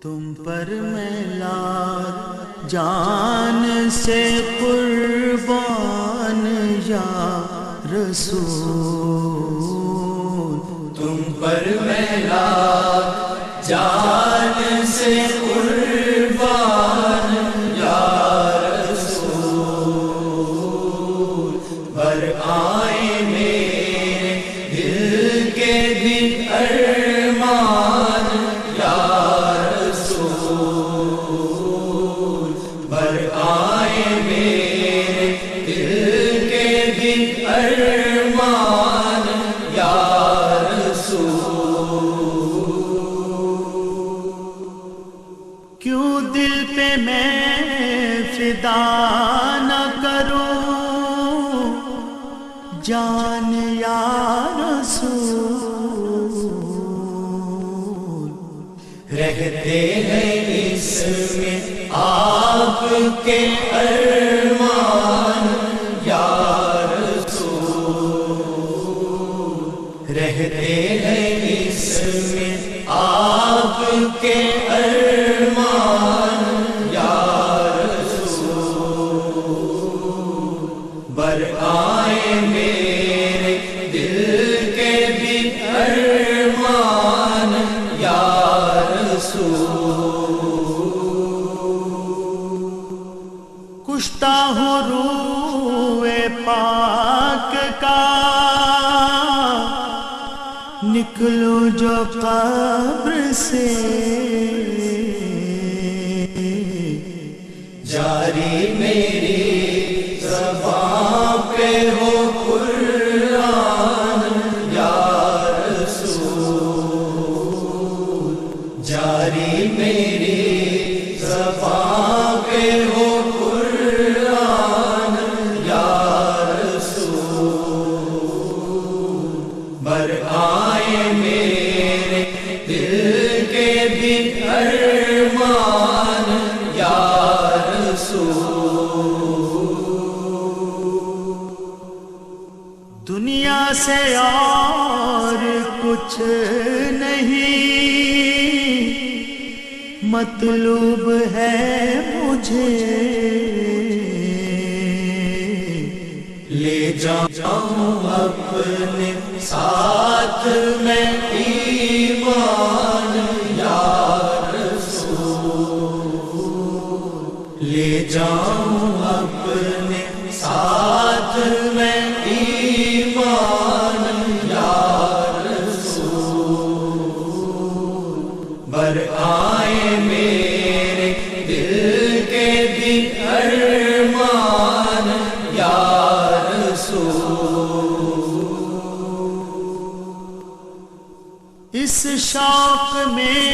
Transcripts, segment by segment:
تم پر میں لاکھ جان سے قربان یا رسول، تم پر میں لاکھ جان سے قربان یا رسول، بر آئے میرے دل کے بھی ارمان یا رسول، بر آئے میرے دل کے بھی ارمان یا کیوں دل پہ میں فدا نہ کروں جان یا رسول، رہتے ہیں اس میں آپ کے ارمان یا رسول، رہتے ہیں اس میں آپ کے ارمان یا رسول، بر آئے میرے دل کے بھی ارمان یا رسول، کشتا ہوں روح پاک کا نکلو جو قبر سے، جاری میری زبان پہ ہو قرآن یا رسول، جاری میری زبان پہ ہو قرآن یا رسول، بر آئے میرے دل کے بھی ارمان یا دنیا سے اور کچھ نہیں مطلوب ہے مجھے، لے جاؤں اپنے ساتھ میں ایمان یا رسول، لے جاؤں اپنے ساتھ میں ایمان یا رسول، بر آئے میرے دل کے بھی ارمان یا رسول، اس شوق میں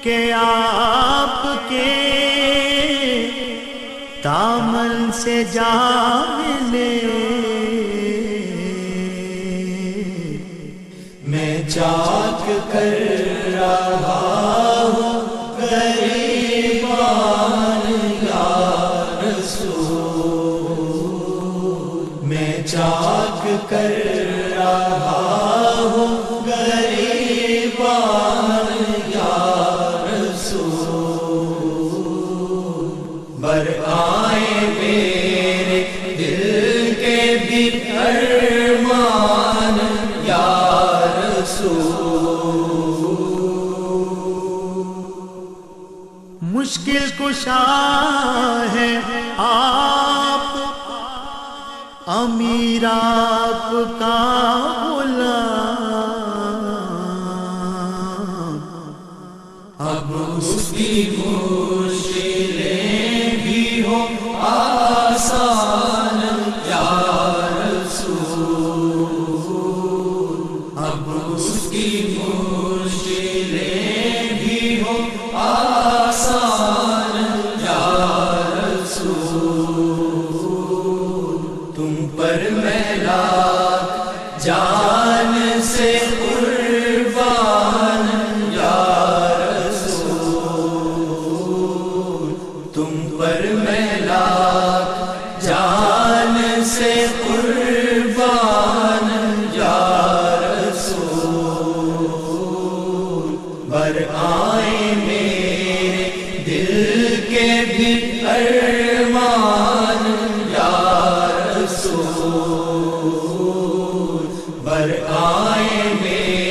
کہ آپ کے دامن سے جا ملے، میں چاک کر رہا ہوں غریبان یا رسول، میں چاک کر رہا ہوں غریبان یا رسول، بر آئے میرے دل کے بھی ارمان یا رسول، مشکل کشا ہے آپ امیر آپ کا غلام، اب اس کی مشکلیں بھی ہو آسان یا رسول، اب اس کی مشکلیں بھی ہو آسان یا رسول، تم پر میں لاکھ جان سے قربان یا رسول، تم پر میں لاکھ جان سے قربان یا رسول، بر آئے میرے دل کے بھی ارمان یا رسول، بر آئے میرے